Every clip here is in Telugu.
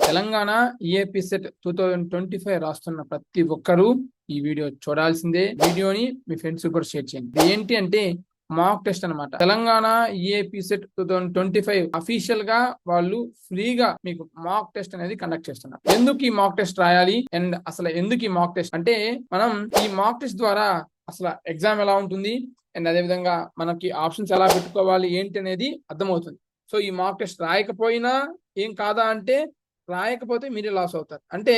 తెలంగాణ ఈఏపీ సెట్ 2025 రాస్తున్న ప్రతి ఒక్కరూ ఈ వీడియో చూడాల్సిందే. వీడియోని మీ ఫ్రెండ్స్ కూడా షేర్ చేయండి. ఏంటి అంటే మాక్ టెస్ట్ అన్నమాట. తెలంగాణ ఈఏపీ సెట్ 2025 అఫీషియల్ గా వాళ్ళు ఫ్రీగా మీకు మాక్ టెస్ట్ అనేది కండక్ట్ చేస్తున్నారు. ఎందుకు ఈ మాక్ టెస్ట్ రాయాలి అండ్ అసలు ఎందుకు ఈ మాక్ టెస్ట్ అంటే, మనం ఈ మాక్ టెస్ట్ ద్వారా అసలు ఎగ్జామ్ ఎలా ఉంటుంది అండ్ అదే విధంగా మనకి ఆప్షన్స్ ఎలా పెట్టుకోవాలి ఏంటి అనేది అర్థమవుతుంది. సో ఈ మాక్ టెస్ట్ రాయకపోయినా ఏం కాదా అంటే, రాయకపోతే మీరే లాస్ అవుతారు. అంటే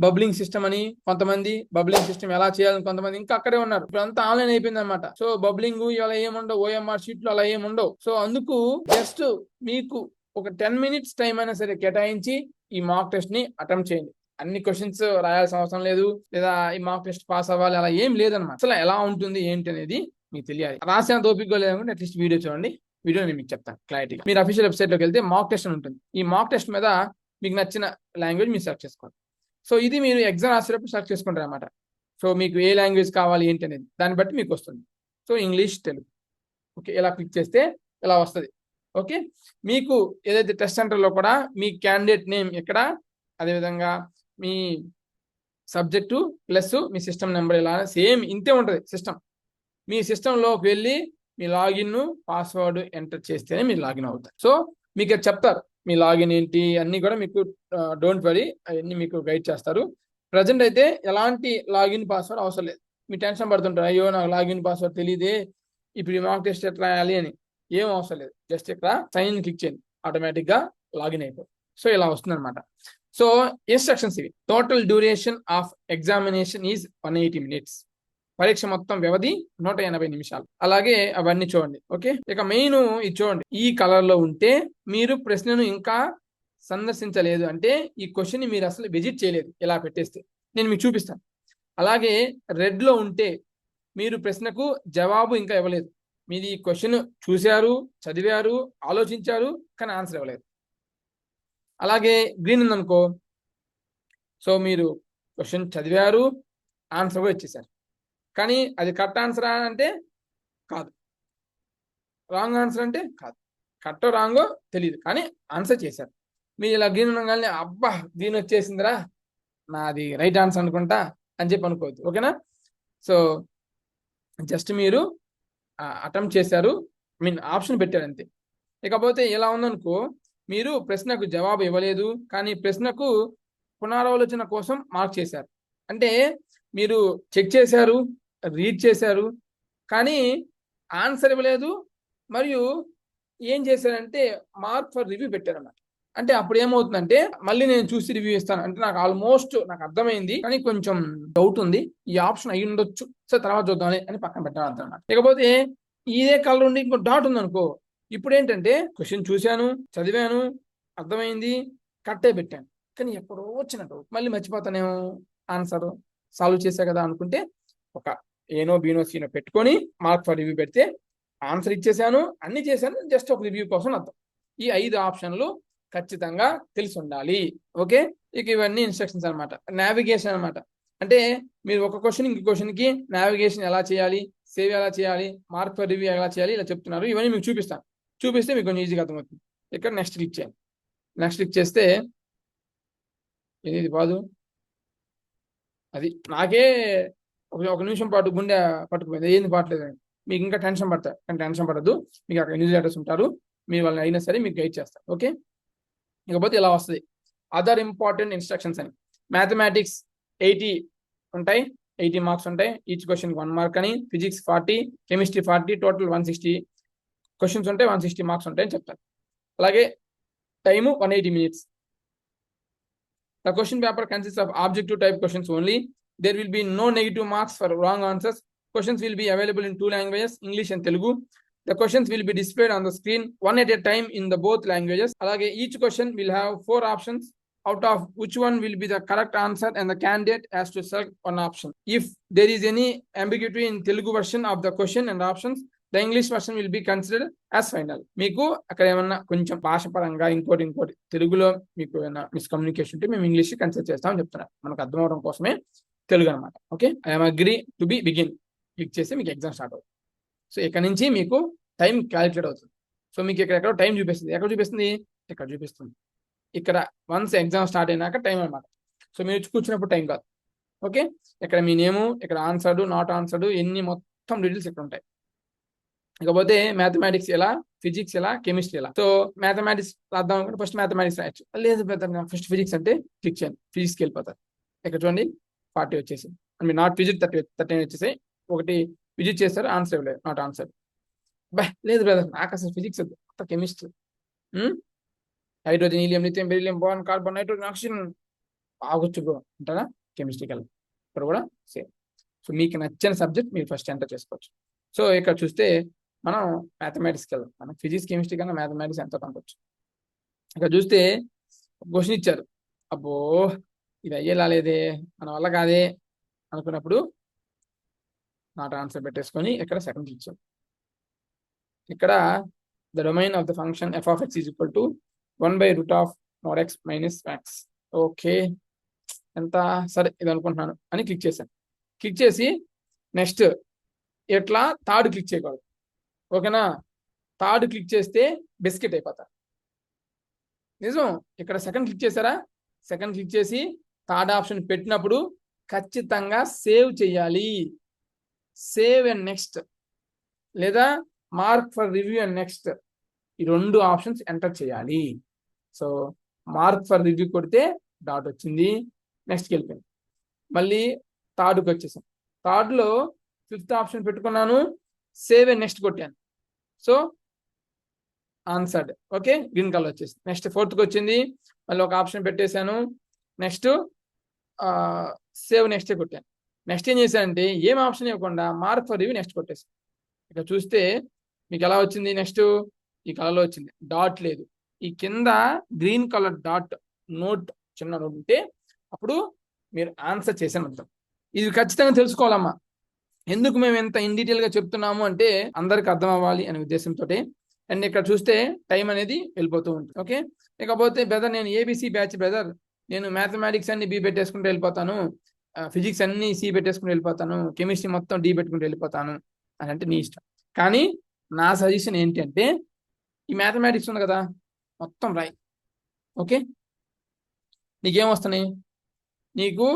బబ్లింగ్ సిస్టమ్ అని కొంతమంది, బబ్లింగ్ సిస్టమ్ ఎలా చేయాలని కొంతమంది ఇంకా అక్కడే ఉన్నారు. ఇప్పుడు అంతా ఆన్లైన్ అయిపోయింది అనమాట. సో బబ్లింగ్ ఇలా ఏముండవు, ఓఎంఆర్ షీట్లు అలా ఏముండవు. సో అందుకు జస్ట్ మీకు ఒక 10 minutes టైం అయినా సరే కేటాయించి ఈ మాక్ టెస్ట్ ని అటెంప్ట్ చేయండి. అన్ని క్వశ్చన్స్ రాయాల్సిన అవసరం లేదు, లేదా ఈ మాక్ టెస్ట్ పాస్ అవ్వాలి అలా ఏం లేదనమాట. అసలు ఎలా ఉంటుంది ఏంటి అనేది మీకు తెలియాలి. రాసేంత ఓపిక లేదనుకుంటే అట్లీస్ట్ వీడియో చూడండి. వీడియో నేను మీకు చెప్తాను క్లారిటీగా. మీరు అఫీషియల్ వెబ్సైట్ లోకి వెళ్తే మాక్ టెస్ట్ అని ఉంటుంది. ఈ మాక్ టెస్ట్ మీద మీకు నచ్చిన లాంగ్వేజ్ మీరు సెలెక్ట్ చేసుకోండి. సో ఇది మీరు ఎగ్జామ్ రాసేటప్పుడు సెలెక్ట్ చేసుకుంటారు అనమాట. సో మీకు ఏ లాంగ్వేజ్ కావాలి ఏంటి అనేది దాన్ని బట్టి మీకు వస్తుంది. సో ఇంగ్లీష్, తెలుగు, ఓకే, ఇలా క్లిక్ చేస్తే ఇలా వస్తుంది. ఓకే, మీకు ఏదైతే టెస్ట్ సెంటర్లో కూడా మీ క్యాండిడేట్ నేమ్ ఎక్కడ, అదేవిధంగా మీ సబ్జెక్టు ప్లస్ మీ సిస్టమ్ నెంబర్ ఇలా సేమ్ ఇంతే ఉంటుంది సిస్టమ్. మీ సిస్టంలోకి వెళ్ళి మీ లాగిన్ పాస్వర్డ్ ఎంటర్ చేస్తేనే మీరు లాగిన్ అవుతారు. సో మీకు చెప్తారు మీ లాగిన్ ఏంటి అన్ని కూడా మీకు. డోంట్ వరీ, అవన్నీ మీకు గైడ్ చేస్తారు. ప్రజెంట్ అయితే ఎలాంటి లాగిన్ పాస్వర్డ్ అవసరం లేదు. మీ టెన్షన్ పడుతుంటారు, అయ్యో నాకు లాగిన్ పాస్వర్డ్ తెలియదే, ఇప్పుడు మాక్ టెస్ట్ ఎట్లా రాయాలి అని. ఏం అవసరం లేదు, జస్ట్ ఇక్కడ సైన్ ఇన్ క్లిక్ చేయండి, ఆటోమేటిక్ గా లాగిన్ అయిపోతుంది. సో ఇలా వస్తుంది అనమాట. సో ఇన్స్ట్రక్షన్స్ ఇవి. Total duration of examination is 180 minutes. పరీక్ష మొత్తం వ్యవధి 180 నిమిషాలు. అలాగే అవన్నీ చూడండి. ఓకే, ఇక మెయిన్ ఇది చూడండి. ఈ కలర్ లో ఉంటే మీరు ప్రశ్నను ఇంకా సందర్శించలేదు అంటే ఈ క్వశ్చన్ ని మీరు అసలు విజిట్ చేయలేదు. ఇలా పెట్టేస్తే నేను మీకు చూపిస్తాను. అలాగే రెడ్ లో ఉంటే మీరు ప్రశ్నకు జవాబు ఇంకా ఇవ్వలేదు. మీది ఈ క్వశ్చన్ చూశారు, చదివారు, ఆలోచించారు, కానీ ఆన్సర్ ఇవ్వలేదు. అలాగే గ్రీన్ ఉందనుకో, సో మీరు క్వశ్చన్ చదివారు, ఆన్సర్ కూడా ఇచ్చేసారు, కానీ అది కరెక్ట్ ఆన్సర్ అంటే కాదు, రాంగ్ ఆన్సర్ అంటే కాదు, కరెక్టో రాంగో తెలియదు, కానీ ఆన్సర్ చేశారు. మీరు ఇలా గ్రీన్ ఉండగానే అబ్బా గ్రీన్ వచ్చేసిందిరా, నాది రైట్ ఆన్సర్ అనుకుంటా అని చెప్పి అనుకోవద్దు. ఓకేనా? సో జస్ట్ మీరు అటెంప్ట్ చేశారు, ఆప్షన్ పెట్టారు అంతే. ఇకపోతే ఇలా ఉందనుకో, మీరు ప్రశ్నకు జవాబు ఇవ్వలేదు కానీ ప్రశ్నకు పునరాలోచన కోసం మార్క్ చేశారు. అంటే మీరు చెక్ చేశారు, రీడ్ చేశారు, కానీ ఆన్సర్ ఇవ్వలేదు, మరియు ఏం చేశారంటే మార్క్ ఫర్ రివ్యూ పెట్టారన్నమాట. అంటే అప్పుడు ఏమవుతుందంటే, మళ్ళీ నేను చూసి రివ్యూ ఇస్తాను అంటే నాకు ఆల్మోస్ట్ నాకు అర్థమైంది కానీ కొంచెం డౌట్ ఉంది, ఈ ఆప్షన్ అయ్యి ఉండొచ్చు, సో తర్వాత చూద్దాంలే అని పక్కన పెట్టాలి అన్నమాట. ఇకపోతే ఇదే కలర్ ఉండి ఇంకో డాట్ ఉందనుకో, ఇప్పుడు ఏంటంటే క్వశ్చన్ చూశాను, చదివాను, అర్థమైంది, కట్టే పెట్టాను, కానీ ఎక్కడో వచ్చిన డౌట్, మళ్ళీ మర్చిపోతానేమో ఆన్సర్ సాల్వ్ చేశా కదా అనుకుంటే ఒక ఏనో బీనో సీనో పెట్టుకొని మార్క్ ఫర్ రివ్యూ పెడితే ఆన్సర్ ఇచ్చేసాను, అన్ని చేశాను, జస్ట్ ఒక రివ్యూ కోసం అర్థం. ఈ 5 ఆప్షన్లు ఖచ్చితంగా తెలిసి ఉండాలి. ఓకే, ఇక ఇవన్నీ ఇన్స్ట్రక్షన్స్ అనమాట. నావిగేషన్ అనమాట. అంటే మీరు ఒక క్వశ్చన్ ఇంకో క్వశ్చన్కి నావిగేషన్ ఎలా చేయాలి, సేవ్ ఎలా చేయాలి, మార్క్ ఫర్ రివ్యూ ఎలా చేయాలి, ఇలా చెప్తున్నారు. ఇవన్నీ మీకు చూపిస్తాను. చూపిస్తే మీకు కొంచెం ఈజీగా అర్థమవుతుంది. ఇక్కడ నెక్స్ట్ క్లిక్ చేయండి. నెక్స్ట్ క్లిక్ చేస్తే ఇది కాదు, అది నాకే ఒక నిమిషం పాటు గుండె పట్టుకుపోయింది, ఏంది పాటలేదు. మీకు ఇంకా టెన్షన్ పడతారు, కానీ టెన్షన్ పడద్దు. మీకు అక్కడ ఇన్విజిలేటర్స్ ఉంటారు, మీరు వాళ్ళని అయినా సరే మీకు గైడ్ చేస్తారు. ఓకే, ఇకపోతే ఇలా వస్తుంది అదర్ ఇంపార్టెంట్ ఇన్స్ట్రక్షన్స్ అని. మ్యాథమెటిక్స్ 80 ఉంటాయి, 80 మార్క్స్ ఉంటాయి, ఈచ్ క్వశ్చన్ 1 మార్క్ అని. ఫిజిక్స్ 40, కెమిస్ట్రీ 40, టోటల్ 160 క్వశ్చన్స్ ఉంటాయి, 160 మార్క్స్ ఉంటాయని చెప్తారు. అలాగే time 180 minutes. The question paper consists of objective type questions only. There will be no negative marks for wrong answers. Questions will be available in 2 languages, English and Telugu. The questions will be displayed on the screen one at a time in the both languages. Alage each question will have 4 options, out of which one will be the correct answer and the candidate has to select one option. If there is any ambiguity in Telugu version of the question and options, the English version will be considered as final. మీకు అక్కడ ఏమన్నా కొంచెం భాష పరంగా ఇంకోటి తెలుగులో మీకు ఏమైనా మిస్కమ్యూనికేషన్ ఉంటే మేము ఇంగ్లీష్ కన్సిడర్ చేస్తామని చెప్తున్నారు. మనకు అర్థం అవడం కోసమే తెలుగు అనమాట. Okay, I'm agree to be begin click చేస్తే మీకు ఎగ్జామ్ స్టార్ట్ అవుతుంది. సో ఇక్కడ నుంచి మీకు టైం క్యాలిక్యులేట్ అవుతుంది. సో మీకు ఎక్కడెక్కడ టైం చూపిస్తుంది. ఎక్కడ చూపిస్తుంది? ఇక్కడ చూపిస్తుంది. ఇక్కడ వన్స్ ఎగ్జామ్ స్టార్ట్ అయినాక టైం అనమాట. సో మీరు కూర్చున్నప్పుడు టైం కాదు. ఓకే, ఇక్కడ మీ నేము, ఇక్కడ ఆన్సర్డ్, నాట్ ఆన్సర్డ్, ఎన్ని మొత్తం డీటెయిల్స్ ఇక్కడ ఉంటాయి. ఇకపోతే మ్యాథమెటిక్స్ ఎలా, ఫిజిక్స్ ఎలా, కెమిస్ట్రీ ఎలా. సో మ్యాథమెటిక్స్ రాద్దాం అనుకుంటే ఫస్ట్ మ్యాథమెటిక్స్ రాయొచ్చు. లేదు ఫస్ట్ ఫిజిక్స్ అంటే క్లిక్ చేయండి, ఫిజిక్స్కి వెళ్ళిపోతారు. ఇక్కడ చూడండి 40 వచ్చేసి, మీరు నాట్ ఫిజిక్స్ 13 వచ్చేసాయి. ఒకటి ఫిజిక్స్ చేస్తారు, ఆన్సర్ ఇవ్వలేదు, నాట్ ఆన్సర్. లేదు బ్రదర్ నాకు అసలు ఫిజిక్స్ వద్దు, chemistry. Hydrogen, helium, lithium, beryllium, boron, carbon, nitrogen, oxygen బాగొచ్చు బ్రో అంటారా, కెమిస్ట్రీకి వెళ్ళాలి. ఇక్కడ కూడా సేమ్. సో మీకు నచ్చిన సబ్జెక్ట్ మీరు ఫస్ట్ ఎంటర్ చేసుకోవచ్చు. సో ఇక్కడ చూస్తే మనం మ్యాథమెటిక్స్కి వెళ్దాం. మనం ఫిజిక్స్, కెమిస్ట్రీ కన్నా మ్యాథమెటిక్స్ ఎంతో కనుకోవచ్చు. ఇక్కడ చూస్తే క్వశ్చన్ ఇచ్చారు, అబ్బో ఇది అయ్యేలా లేదే, మన వల్ల కాదే అనుకున్నప్పుడు నాట్ ఆన్సర్ పెట్టేసుకొని ఇక్కడ సెకండ్ ఇచ్చారు. ఇక్కడ the domain of the function f of x is equal to 1/√mod x minus max. Okay, ఎంత సరే ఇది అనుకుంటున్నాను అని క్లిక్ చేశాను. క్లిక్ చేసి నెక్స్ట్ ఎట్లా థర్డ్ క్లిక్ చేయకూడదు. ఓకేనా, థర్డ్ క్లిక్ చేస్తే బిస్కెట్ అయిపోతారు. నిజం. ఇక్కడ సెకండ్ క్లిక్ చేశారా, సెకండ్ క్లిక్ చేసి థర్డ్ ఆప్షన్ పెట్టినప్పుడు ఖచ్చితంగా సేవ్ చేయాలి. సేవ్ అండ్ నెక్స్ట్ లేదా mark for review and next, ఈ 2 ఆప్షన్స్ ఎంటర్ చేయాలి. సో మార్క్ ఫర్ రివ్యూ కొడితే డాట్ వచ్చింది, నెక్స్ట్కి వెళ్ళిపోయింది. మళ్ళీ థర్డ్కి వచ్చేసాం. థర్డ్లో 5th ఆప్షన్ పెట్టుకున్నాను, సేవ్ అండ్ నెక్స్ట్ కొట్టాను. So answered. Okay, green colour వచ్చేసింది. నెక్స్ట్ 4th వచ్చింది, మళ్ళీ ఒక ఆప్షన్ పెట్టేశాను, నెక్స్ట్ సేవ్ నెక్స్ట్ కొట్టాను. నెక్స్ట్ ఏం చేశానంటే ఏం ఆప్షన్ ఇవ్వకుండా మార్క్ ఫర్ రివ్యూ నెక్స్ట్ కొట్టేసాను. ఇక్కడ చూస్తే మీకు ఎలా వచ్చింది, నెక్స్ట్ ఈ కలర్లో వచ్చింది, డాట్ లేదు. ఈ కింద గ్రీన్ కలర్ డాట్ నోట్ చిన్న నోట్ ఉంటే అప్పుడు మీరు ఆన్సర్ చేశాను అర్థం. ఇది ఖచ్చితంగా తెలుసుకోవాలమ్మా. ఎందుకు మేము ఎంత ఇన్ డీటెయిల్గా చెప్తున్నాము అంటే అందరికి అర్థం అవ్వాలి అనే ఉద్దేశంతో. అండ్ ఇక్కడ చూస్తే టైం అనేది వెళ్ళిపోతూ ఉంటుంది. ఓకే, ఇకపోతే బ్రదర్ నేను ఏబిసి బ్యాచ్ బ్రదర్, నేను మ్యాథమెటిక్స్ అన్ని బి పెట్టేసుకుంటూ వెళ్ళిపోతాను, ఫిజిక్స్ అన్ని సి పెట్టేసుకుంటూ వెళ్ళిపోతాను, కెమిస్ట్రీ మొత్తం డి పెట్టుకుంటూ వెళ్ళిపోతాను అని అంటే నీ ఇష్టం. కానీ నా సజెషన్ ఏంటి అంటే ఈ మ్యాథమెటిక్స్ ఉంది కదా మొత్తం రాయి. ఓకే, నీకేం వస్తున్నాయి, నీకు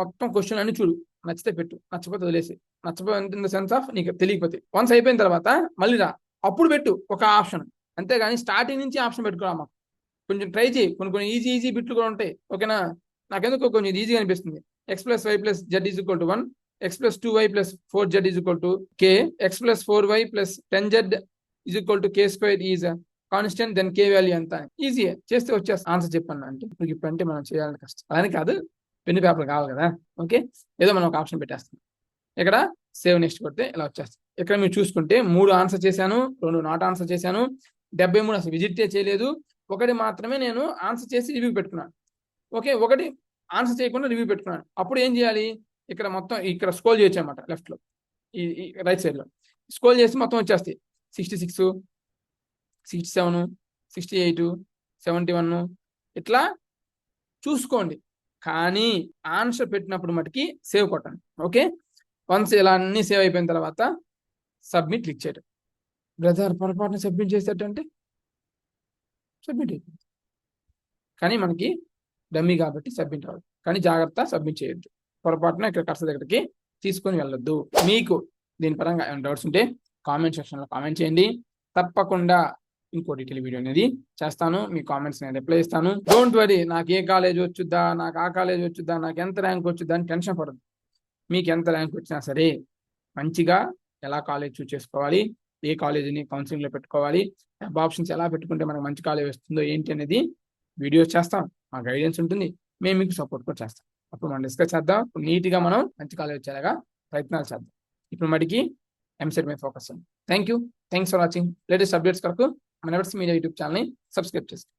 మొత్తం క్వశ్చన్ అన్ని చూడు, నచ్చితే పెట్టు, నచ్చకపోతే వదిలేసి. నచ్చపోతే ఇన్ ద సెన్స్ ఆఫ్ నీకు తెలియకపోతే వన్స్ అయిపోయిన తర్వాత మళ్ళీ రా, అప్పుడు పెట్టు ఒక ఆప్షన్. అంతేగాని స్టార్టింగ్ నుంచి ఆప్షన్ పెట్టుకోమా. కొంచెం ట్రై చేయి, కొన్ని ఈజీ బిట్లు కూడా ఉంటాయి. ఓకేనా, నాకెందుకు కొంచెం ఈజీగా అనిపిస్తుంది. x + y + z = 1, x + 2y + 4z = k, x + 4y + 10z = k² is constant, then k value ఎంత. ఈజీ చేస్తే వచ్చేస్తా ఆన్సర్ చెప్పాను. అంటే ఇప్పుడు అంటే మనం చేయాలని కష్టం, అలానే కాదు, పెన్ను పేపర్ కావాలి కదా. ఓకే, ఏదో మనం ఒక ఆప్షన్ పెట్టేస్తాం. ఇక్కడ సేవ్ నెక్స్ట్ కొడితే ఇలా వచ్చేస్తాం. ఇక్కడ మీరు చూసుకుంటే 3 ఆన్సర్ చేశాను, 2 నాట్ ఆన్సర్ చేశాను, 73 అసలు విజిట్ చేయలేదు, 1 మాత్రమే నేను ఆన్సర్ చేసి రివ్యూ పెట్టుకున్నాను. ఓకే, 1 ఆన్సర్ చేయకుండా రివ్యూ పెట్టుకున్నాను. అప్పుడు ఏం చేయాలి, ఇక్కడ మొత్తం ఇక్కడ స్క్రోల్ చేయొచ్చు అనమాట, లెఫ్ట్లో ఈ రైట్ సైడ్లో స్క్రోల్ చేసి మొత్తం వచ్చేస్తాయి. 66, 67, 68, 71 ఇట్లా చూసుకోండి. కానీ ఆన్సర్ పెట్టినప్పుడు మటుకి సేవ్ కొట్టండి. ఓకే, వన్స్ ఇలా అన్ని సేవ్ అయిపోయిన తర్వాత సబ్మిట్ క్లిక్ చేయడం. బ్రదర్ పొరపాటున సబ్మిట్ చేసేటంటే సబ్మిట్ అయిపోయింది, కానీ మనకి డమ్మీ కాబట్టి సబ్మిట్ అవ్వదు. కానీ జాగ్రత్త, సబ్మిట్ చేయొద్దు. పొరపాటున ఇక్కడ కర్సర్ దగ్గరికి తీసుకొని వెళ్ళొద్దు. మీకు దీని పరంగా ఏమైనా డౌట్స్ ఉంటే కామెంట్ సెక్షన్లో కామెంట్ చేయండి. తప్పకుండా ఇంకో డీటెయిల్ వీడియో అనేది చేస్తాను, మీ కామెంట్స్ నేను రిప్లై ఇస్తాను. డోంట్ వరీ, నాకు ఏ కాలేజ్ వచ్చుద్దా, నాకు ఆ కాలేజ్ వచ్చుద్దా, నాకు ఎంత ర్యాంక్ వచ్చుద్దా అని టెన్షన్ పడదు. మీకు ఎంత ర్యాంక్ వచ్చినా సరే మంచిగా ఎలా కాలేజ్ చూస్ చేసుకోవాలి, ఏ కాలేజీని కౌన్సిలింగ్లో పెట్టుకోవాలి, ఆప్షన్స్ ఎలా పెట్టుకుంటే మనకు మంచి కాలేజ్ వస్తుందో ఏంటి అనేది వీడియోస్ చేస్తాం. మా గైడెన్స్ ఉంటుంది, మేము మీకు సపోర్ట్ కూడా చేస్తాం. అప్పుడు మనం డిస్కస్ చేద్దాం, నీట్గా మనం మంచి కాలేజ్ వచ్చేలాగా ప్రయత్నాలు చేద్దాం. ఇప్పుడు మటుకి ఎంసెట్ మీద ఫోకస్ చేయండి. Thanks for watching. Latest updates కొరకు మన ఎవరిస్ మీడియా యూట్యూబ్ ఛానల్ని సబ్స్క్రైబ్ చేసుకోండి.